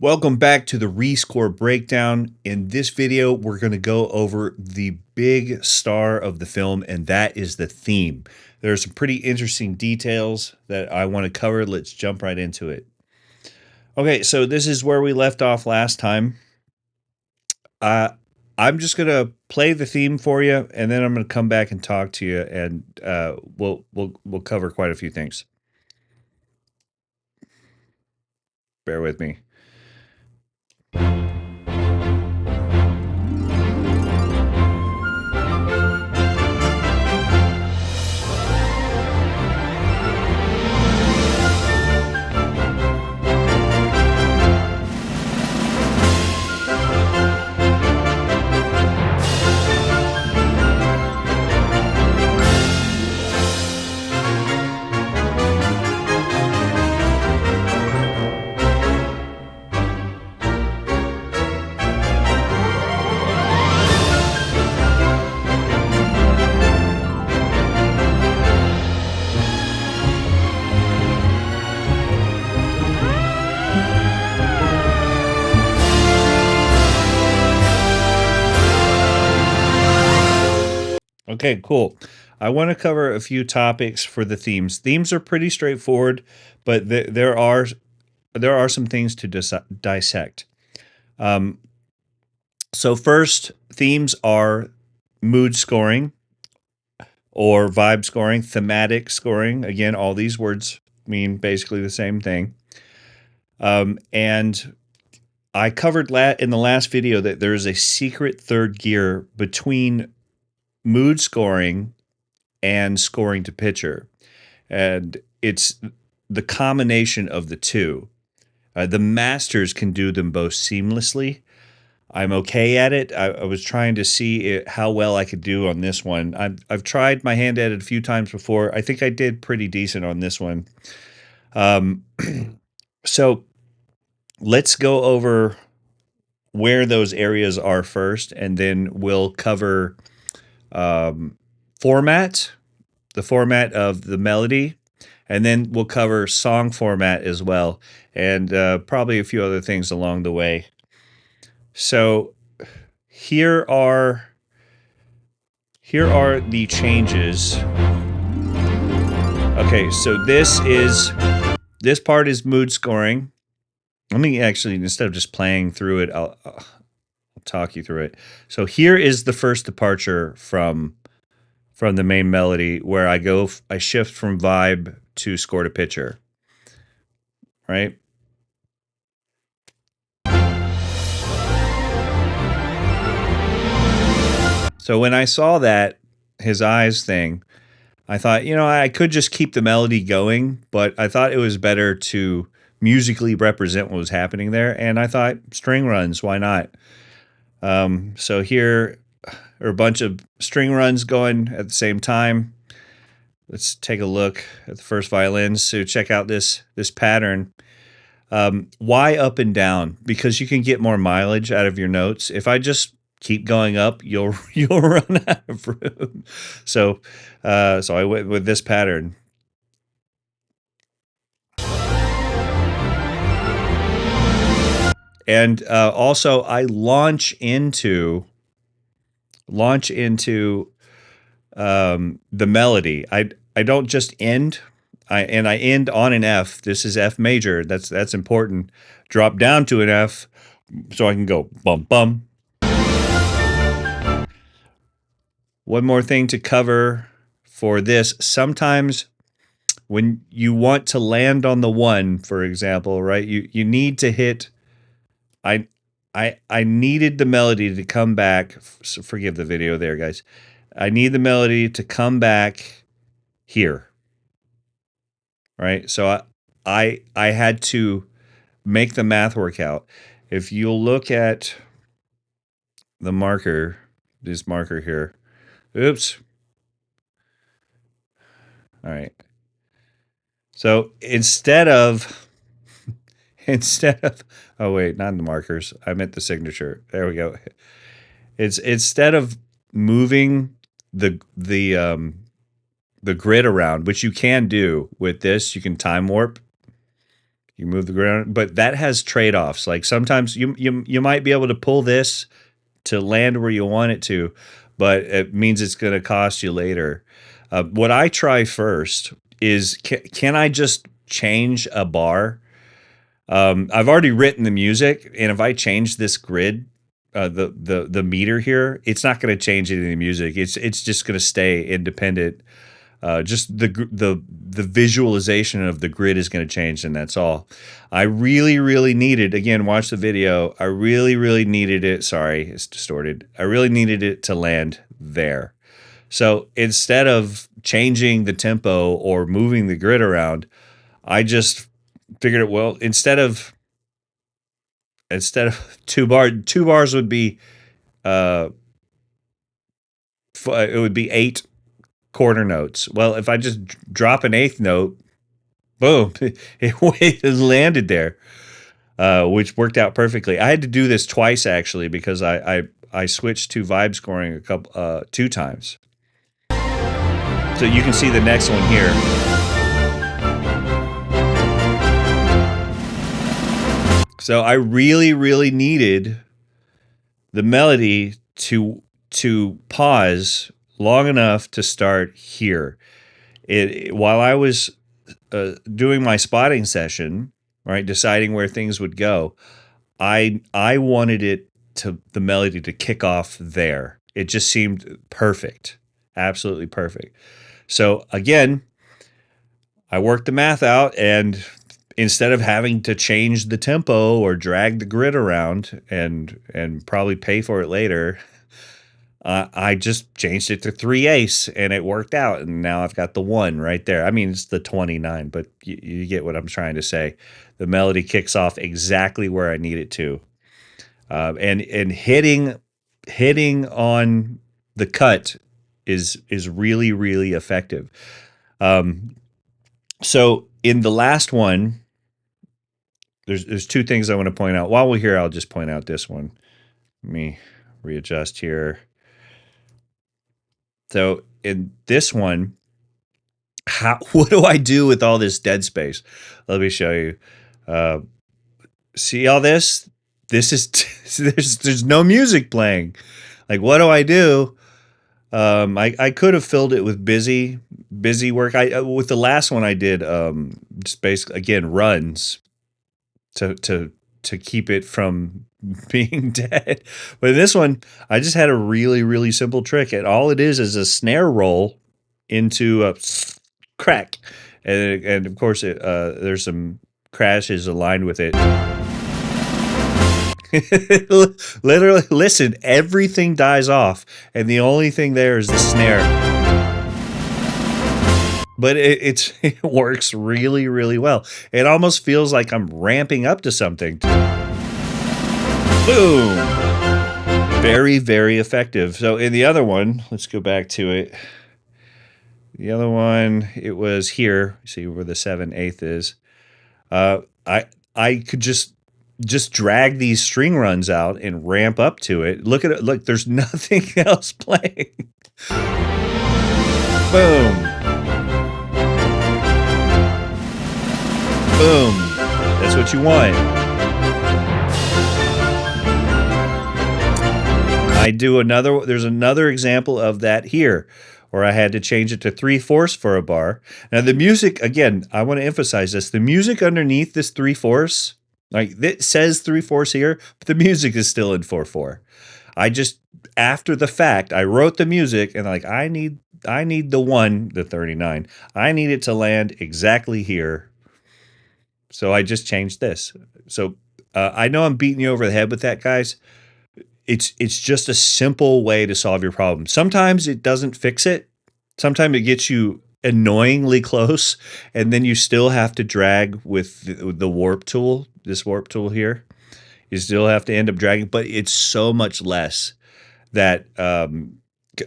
Welcome back to the rescore breakdown. In this video, we're going to go over the big star of the film, and that is the theme. There are some pretty interesting details that I want to cover. Let's jump right into it. Okay, so this is where we left off last time. I'm just going to play the theme for you, and then I'm going to come back and talk to you, and we'll cover quite a few things. Bear with me. Okay, cool. I want to cover a few topics for the themes. Themes are pretty straightforward, but there are some things to dissect. So first, themes are mood scoring or vibe scoring, thematic scoring. Again, all these words mean basically the same thing. And I covered in the last video that there is a secret third gear between mood scoring and scoring to picture. And it's the combination of the two. The masters can do them both seamlessly. I'm okay at it. I was trying to see how well I could do on this one. I've tried my hand at it a few times before. I think I did pretty decent on this one. So let's go over where those areas are first, and then we'll cover format, the format of the melody, and then we'll cover song format as well, and probably a few other things along the way. So here are the changes. Okay, so this part is mood scoring. Let me actually, instead of just playing through it, I'll talk you through it. So here is the first departure from the main melody, where I shift from vibe to score to picture, right? So when I saw that, his eyes thing, I thought, I could just keep the melody going, but I thought it was better to musically represent what was happening there. And I thought string runs, why not? So here are a bunch of string runs going at the same time. Let's take a look at the first violins. So check out this pattern. Why up and down? Because you can get more mileage out of your notes. If I just keep going up, you'll run out of room. So I went with this pattern. And also, I launch into the melody. I don't just end. I end on an F. This is F major. That's important. Drop down to an F, so I can go bum bum. One more thing to cover for this. Sometimes when you want to land on the one, for example, right? You need to hit. I needed the melody to come back. So forgive the video there, guys. I need the melody to come back here. Right? So I had to make the math work out. If you'll look at the marker, this marker here. Oops. All right. So instead of oh wait, not the markers. I meant the signature. There we go. It's instead of moving the grid around, which you can do with this, you can time warp. You move the ground, but that has trade offs. Like sometimes you might be able to pull this to land where you want it to, but it means it's going to cost you later. What I try first is can I just change a bar? I've already written the music, and if I change this grid, the meter here, it's not going to change any of the music. It's just going to stay independent. Just the visualization of the grid is going to change, and that's all. I really needed, again, watch the video. I really needed it. Sorry, it's distorted. I really needed it to land there. So instead of changing the tempo or moving the grid around, I just figured, well, instead of two bars would be uh it would be 8 quarter notes. Well, if I just drop an eighth note, boom, it landed there, which worked out perfectly. I had to do this twice actually because I switched to vibe scoring a couple 2 times. So you can see the next one here. So I really needed the melody to pause long enough to start here. While I was doing my spotting session, right, deciding where things would go, I wanted the melody to kick off there. It just seemed perfect, absolutely perfect. So again, I worked the math out, and instead of having to change the tempo or drag the grid around and probably pay for it later, I just changed it to 3/8 and it worked out. And now I've got the 1 right there. I mean, it's the 29, but you get what I'm trying to say. The melody kicks off exactly where I need it to. And hitting on the cut is really effective. So in the last one, there's 2 things I want to point out. While we're here, I'll just point out this one. Let me readjust here. So in this one, what do I do with all this dead space? Let me show you. Uh, See all this? This is there's no music playing. Like, what do I do? I could have filled it with busy work. I with the last one I did just basically again runs to keep it from being dead. But in this one, I just had a really simple trick, and all it is a snare roll into a crack, and of course there's some crashes aligned with it. Literally, listen, everything dies off, and the only thing there is the snare. But it works really well. It almost feels like I'm ramping up to something. Boom! Very effective. So in the other one, let's go back to it. The other one, it was here. See where the 7/8 is. I could just drag these string runs out and ramp up to it. Look at it. Look, there's nothing else playing. Boom. Boom. That's what you want. There's another example of that here, where I had to change it to 3/4 for a bar. Now the music, again, I want to emphasize this. The music underneath this 3/4, like it says 3/4 here, but the music is still in 4/4. I just, after the fact, I wrote the music and like I need the 39. I need it to land exactly here. So I just changed this. So I know I'm beating you over the head with that, guys. It's just a simple way to solve your problem. Sometimes it doesn't fix it. Sometimes it gets you annoyingly close, and then you still have to drag with the warp tool, this warp tool here. You still have to end up dragging, but it's so much less that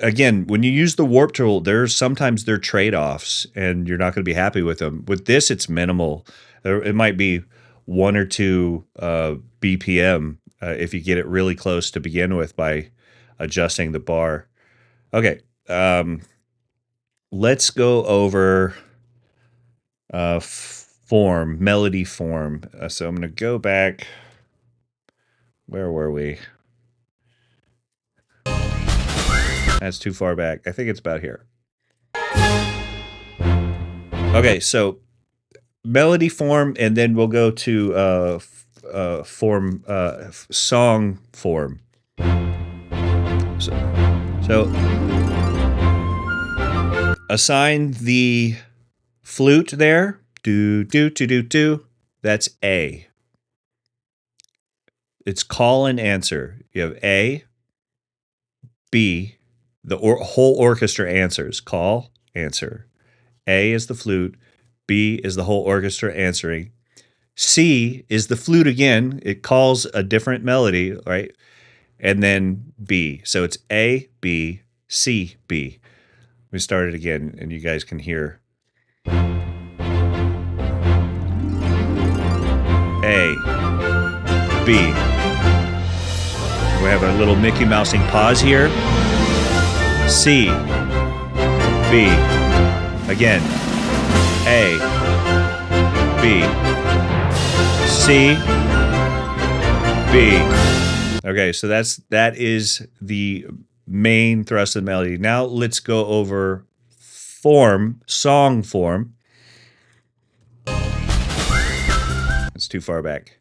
again, when you use the warp tool, sometimes there are trade-offs and you're not going to be happy with them. With this, it's minimal. It might be 1 or 2 BPM if you get it really close to begin with by adjusting the bar. Okay, let's go over form, melody form. So I'm going to go back. Where were we? That's too far back. I think it's about here. Okay, so melody form, and then we'll go to form, song form. So assign the flute there. Do, do, do, do, do. That's A. It's call and answer. You have A, B, the whole orchestra answers. Call, answer. A is the flute. B is the whole orchestra answering. C is the flute again. It calls a different melody, right? And then B. So it's A, B, C, B. We start it again, and you guys can hear. A, B. We have a little Mickey Mousing pause here. C, B. Again. A, B, C, B. Okay, so that is the main thrust of the melody. Now let's go over form, song form. It's too far back.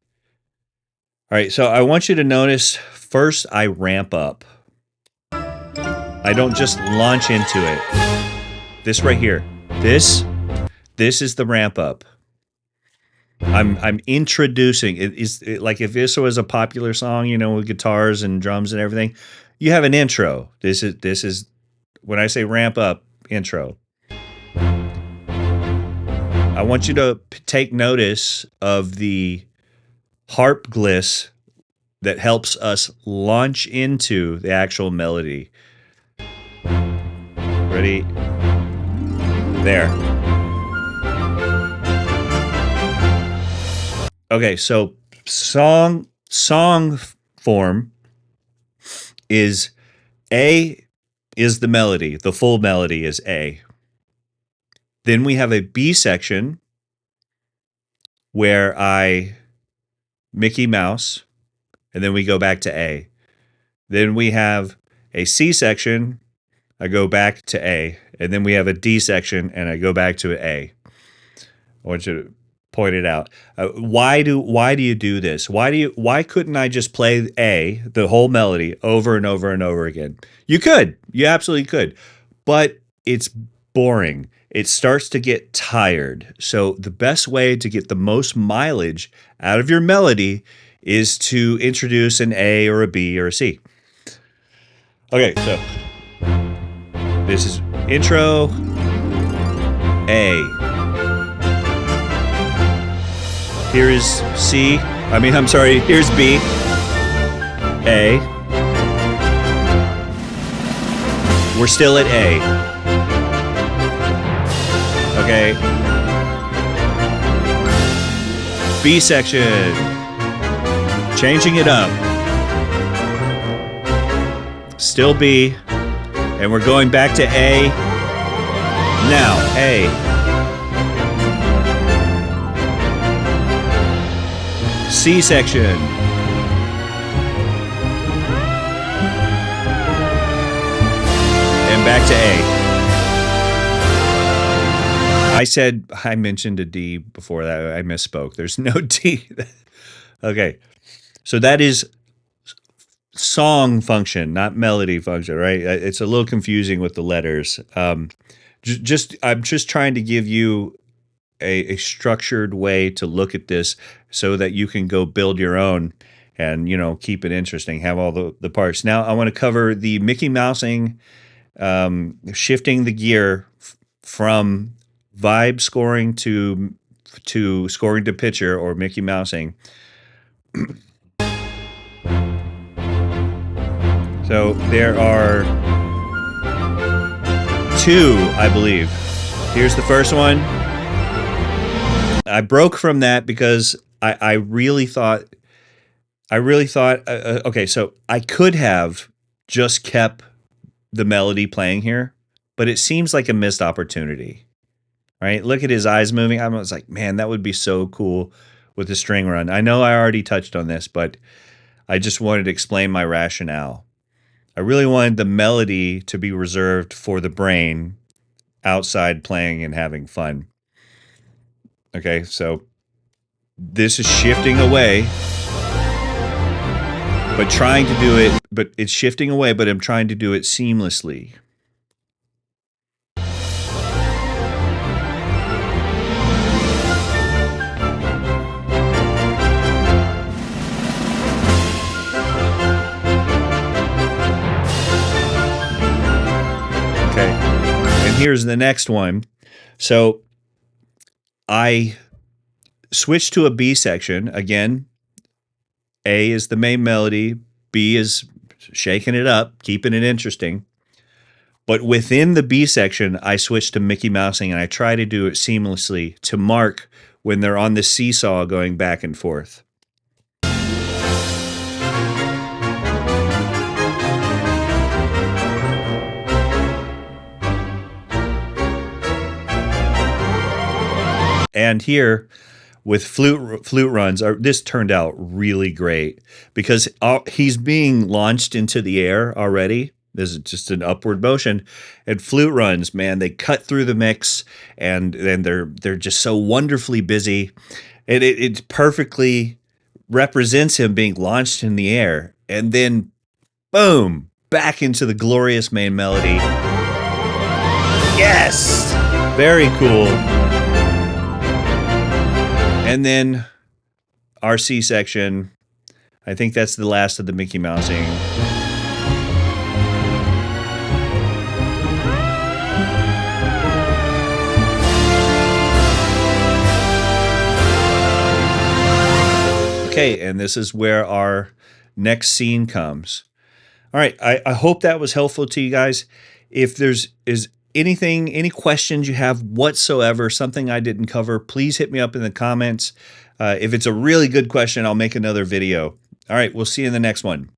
All right, so I want you to notice first I ramp up. I don't just launch into it. This right here. This is the ramp up. I'm introducing it. Like if this was a popular song, you know, with guitars and drums and everything, you have an intro. This is when I say ramp up, intro. I want you to take notice of the harp gliss that helps us launch into the actual melody. Ready? There. Okay, so song form is A is the melody. The full melody is A. Then we have a B section where I Mickey Mouse, and then we go back to A. Then we have a C section, I go back to A, and then we have a D section, and I go back to A. I want you to point it out. Why do you do this? Why couldn't I just play A, the whole melody, over and over and over again? You could, you absolutely could, but it's boring. It starts to get tired. So the best way to get the most mileage out of your melody is to introduce an A or a B or a C. Okay, so this is intro, A. Here is C. I'm sorry, here's B. A. We're still at A. Okay. B section. Changing it up. Still B. And we're going back to A. Now, A. C section. And back to A. I mentioned a D before that. I misspoke. There's no D. Okay. So that is song function, not melody function, right? It's a little confusing with the letters. I'm just trying to give you a structured way to look at this so that you can go build your own and, you know, keep it interesting, have all the parts. Now I want to cover the Mickey Mousing, shifting the gear from vibe scoring to scoring to picture, or Mickey Mousing. So there are two, I believe. Here's the first one. I broke from that because I really thought, okay, so I could have just kept the melody playing here, but it seems like a missed opportunity. right? Look at his eyes moving. I was like, man, that would be so cool with the string run. I know I already touched on this, but I just wanted to explain my rationale. I really wanted the melody to be reserved for the brain outside playing and having fun. Okay, so this is shifting away, but trying to do it, but it's shifting away, but I'm trying to do it seamlessly. Okay, and here's the next one. So I switched to a B section. Again, A is the main melody, B is shaking it up, keeping it interesting. But within the B section, I switched to Mickey Mousing and I try to do it seamlessly to mark when they're on the seesaw going back and forth. And here with flute runs, this turned out really great because he's being launched into the air already. This is just an upward motion, and flute runs, man, they cut through the mix, and then they're just so wonderfully busy, and it perfectly represents him being launched in the air, and then boom, back into the glorious main melody. Yes, very cool. And then our C section, I think that's the last of the Mickey Mousing. Okay, and this is where our next scene comes. All right, I hope that was helpful to you guys. If there's anything, any questions you have whatsoever, something I didn't cover, please hit me up in the comments. If it's a really good question, I'll make another video. All right, we'll see you in the next one.